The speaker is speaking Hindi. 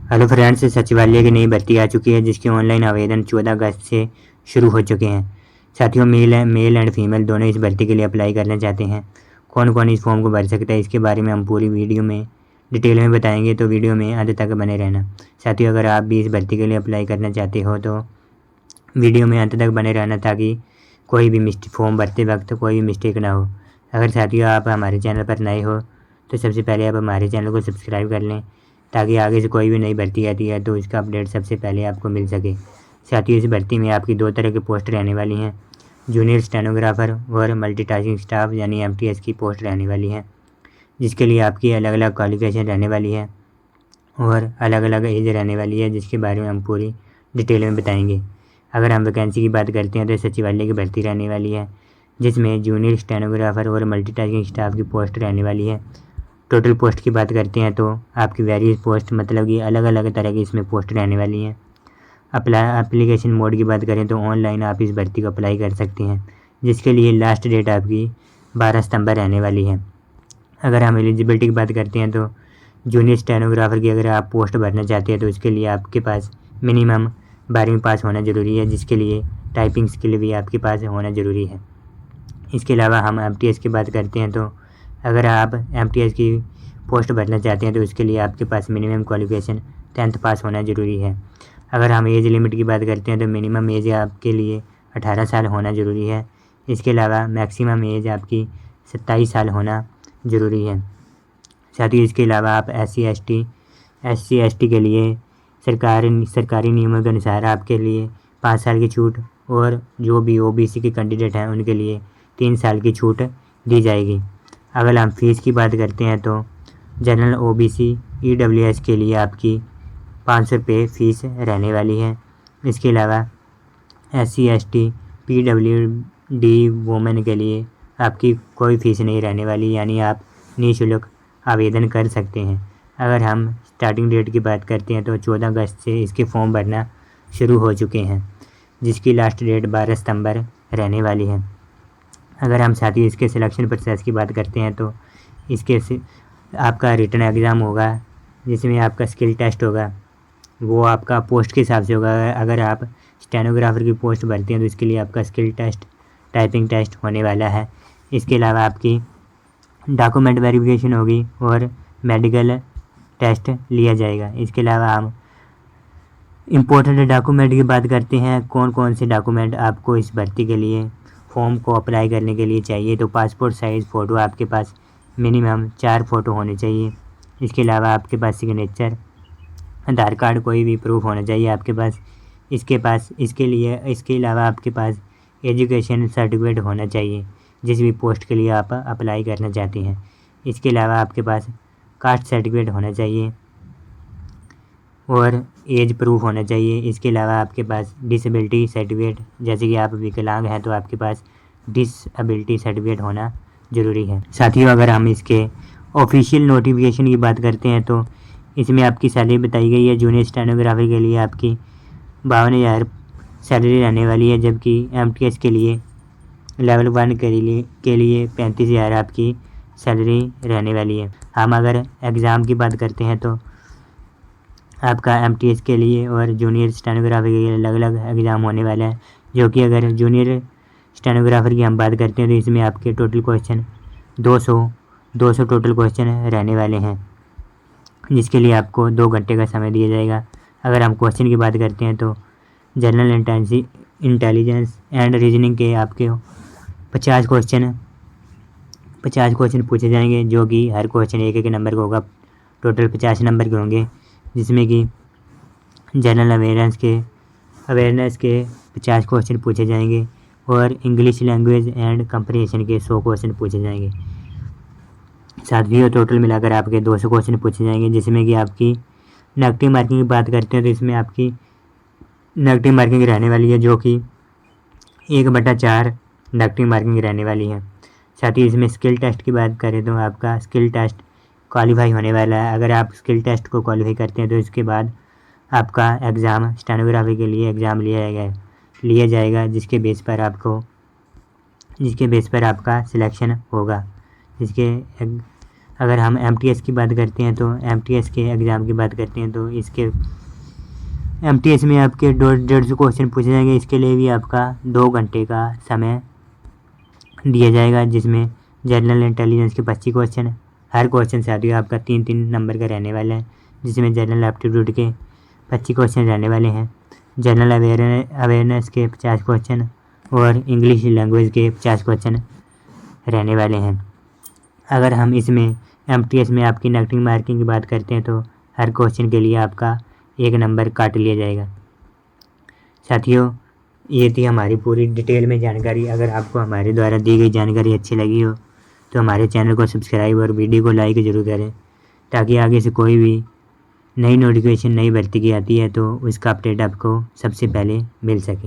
हेलो फ्रेंड्स, सचिवालय की नई भर्ती आ चुकी है जिसके ऑनलाइन आवेदन 14 अगस्त से शुरू हो चुके हैं। साथियों, मेल एंड फीमेल दोनों इस भर्ती के लिए अप्लाई करना चाहते हैं। कौन कौन इस फॉर्म को भर सकता है, इसके बारे में हम पूरी वीडियो में डिटेल में बताएंगे, तो वीडियो में अंत तक बने रहना। साथियों, अगर आप भी इस भर्ती के लिए अप्लाई करना चाहते हो तो वीडियो में अंत तक बने रहना, ताकि कोई भी फॉर्म भरते वक्त कोई भी मिस्टेक ना हो। अगर साथियों आप हमारे चैनल पर नए हो तो सबसे पहले आप हमारे चैनल को सब्सक्राइब कर लें, ताकि आगे से कोई भी नई भर्ती आती है तो इसका अपडेट सबसे पहले आपको मिल सके। साथियों, इस भर्ती में आपकी 2 तरह की पोस्ट रहने वाली हैं। जूनियर स्टेनोग्राफर और मल्टीटास्किंग स्टाफ यानी MTS की पोस्ट रहने वाली है, जिसके लिए आपकी अलग अलग क्वालिफिकेशन रहने वाली है और अलग अलग एज रहने वाली है, जिसके बारे में हम पूरी डिटेल में बताएंगे। अगर हम वैकेंसी की बात करते हैं तो सचिवालय की भर्ती रहने वाली है, जिसमें जूनियर स्टेनोग्राफर और मल्टीटास्किंग स्टाफ की पोस्ट रहने वाली है। टोटल पोस्ट की बात करते हैं तो आपकी वेरियस पोस्ट, मतलब कि अलग अलग तरह की इसमें पोस्ट रहने वाली हैं। एप्लीकेशन मोड की बात करें तो ऑनलाइन आप इस भर्ती को अप्लाई कर सकते हैं, जिसके लिए लास्ट डेट आपकी 12 सितंबर रहने वाली है। अगर हम एलिजिबिलिटी की बात करते हैं तो जूनियर स्टेनोग्राफर की अगर आप पोस्ट भरना चाहते हैं तो इसके लिए आपके पास मिनिमम 12वीं पास होना ज़रूरी है, जिसके लिए टाइपिंग स्किल भी आपके पास होना ज़रूरी है। इसके अलावा हम MTS की बात करते हैं तो अगर आप MTS की पोस्ट भरना चाहते हैं तो इसके लिए आपके पास मिनिमम क्वालिफिकेशन 10th पास होना ज़रूरी है। अगर हम एज लिमिट की बात करते हैं तो मिनिमम एज आपके लिए 18 साल होना ज़रूरी है। इसके अलावा मैक्सिमम एज आपकी 27 साल होना ज़रूरी है। साथ ही इसके अलावा आप SC ST के लिए सरकारी नियमों के अनुसार आपके लिए 5 साल की छूट, और जो भी OBC के कैंडिडेट हैं उनके लिए 3 साल की छूट दी जाएगी। अगर हम फीस की बात करते हैं तो जनरल OBC EWS के लिए आपकी 500 रुपये फ़ीस रहने वाली है। इसके अलावा SC ST PWD वुमेन के लिए आपकी कोई फ़ीस नहीं रहने वाली, यानी आप निःशुल्क आवेदन कर सकते हैं। अगर हम स्टार्टिंग डेट की बात करते हैं तो 14 अगस्त से इसके फॉर्म भरना शुरू हो चुके हैं, जिसकी लास्ट डेट 12 सितंबर रहने वाली है। अगर हम साथ ही इसके सिलेक्शन प्रोसेस की बात करते हैं तो इसके आपका रिटन एग्ज़ाम होगा, जिसमें आपका स्किल टेस्ट होगा। वो आपका पोस्ट के हिसाब से होगा। अगर आप स्टेनोग्राफर की पोस्ट भरते हैं तो इसके लिए आपका स्किल टेस्ट, टाइपिंग टेस्ट होने वाला है। इसके अलावा आपकी डॉक्यूमेंट वेरिफिकेशन होगी और मेडिकल टेस्ट लिया जाएगा। इसके अलावा हम इम्पोर्टेंट डॉक्यूमेंट की बात करते हैं, कौन कौन से डॉक्यूमेंट आपको इस भर्ती के लिए फॉर्म को अप्लाई करने के लिए चाहिए। तो पासपोर्ट साइज़ फ़ोटो आपके पास मिनिमम 4 फ़ोटो होने चाहिए। इसके अलावा आपके पास सिग्नेचर, आधार कार्ड, कोई भी प्रूफ होना चाहिए आपके पास। इसके अलावा आपके पास एजुकेशन सर्टिफिकेट होना चाहिए, जिस भी पोस्ट के लिए आप अप्लाई करना चाहते हैं। इसके अलावा आपके पास कास्ट सर्टिफिकेट होना चाहिए और एज प्रूफ होना चाहिए। इसके अलावा आपके पास डिसेबिलिटी सर्टिफिकेट, जैसे कि आप विकलांग हैं तो आपके पास डिसेबिलिटी सर्टिफिकेट होना ज़रूरी है। साथियों, अगर हम इसके ऑफिशियल नोटिफिकेशन की बात करते हैं तो इसमें आपकी सैलरी बताई गई है। जूनियर स्टेनोग्राफर के लिए आपकी 52,000 सैलरी रहने वाली है, जबकि MTS के लिए लेवल 1 के लिए 35,000 आपकी सैलरी रहने वाली है। हम अगर एग्ज़ाम की बात करते हैं तो आपका MTS के लिए और जूनियर स्टेनोग्राफर के लिए अलग अलग एग्ज़ाम होने वाला है, जो कि अगर जूनियर स्टेनोग्राफर की हम बात करते हैं तो इसमें आपके टोटल क्वेश्चन 200 टोटल क्वेश्चन रहने वाले हैं, जिसके लिए आपको 2 घंटे का समय दिया जाएगा। अगर हम क्वेश्चन की बात करते हैं तो जनरल इंटेलिजेंस एंड रीजनिंग के आपके 50 क्वेश्चन पूछे जाएंगे, जो कि हर क्वेश्चन एक एक नंबर का होगा। टोटल 50 नंबर के होंगे, जिसमें कि जनरल अवेयरनेस के 50 क्वेश्चन पूछे जाएंगे और इंग्लिश लैंग्वेज एंड कंप्रीहेंशन के 100 क्वेश्चन पूछे जाएंगे। साथियों, टोटल मिलाकर आपके 200 क्वेश्चन पूछे जाएंगे, जिसमें कि आपकी नेगेटिव मार्किंग की बात करते हैं तो इसमें आपकी नेगेटिव मार्किंग रहने वाली है, जो कि 1/4 नेगेटिव मार्किंग रहने वाली है। साथ ही इसमें स्किल टेस्ट की बात करें तो आपका स्किल टेस्ट क्वालिफाई होने वाला है। अगर आप स्किल टेस्ट को क्वालिफाई करते हैं तो इसके बाद आपका एग्ज़ाम स्टेनोग्राफी के लिए एग्ज़ाम लिया जाएगा, जिसके बेस पर आपका सिलेक्शन होगा। अगर हम MTS की बात करते हैं तो MTS के एग्ज़ाम की बात करते हैं तो इसके MTS में आपके 150 क्वेश्चन पूछे जाएंगे। इसके लिए भी आपका 2 घंटे का समय दिया जाएगा, जिसमें जनरल इंटेलिजेंस के 25 क्वेश्चन, हर क्वेश्चन साथियों आपका 3-3 नंबर का रहने वाला है, जिसमें जनरल एप्टीट्यूड के 25 क्वेश्चन रहने वाले हैं, जनरल अवेयरनेस के 50 क्वेश्चन और इंग्लिश लैंग्वेज के 50 क्वेश्चन रहने वाले हैं। अगर हम इसमें MTS में आपकी नेगेटिव मार्किंग की बात करते हैं तो हर क्वेश्चन के लिए आपका 1 नंबर काट लिया जाएगा। साथियों, ये थी हमारी पूरी डिटेल में जानकारी। अगर आपको हमारे द्वारा दी गई जानकारी अच्छी लगी हो तो हमारे चैनल को सब्सक्राइब और वीडियो को लाइक ज़रूर करें, ताकि आगे से कोई भी नई नोटिफिकेशन नई भर्ती की आती है तो उसका अपडेट आपको सबसे पहले मिल सके।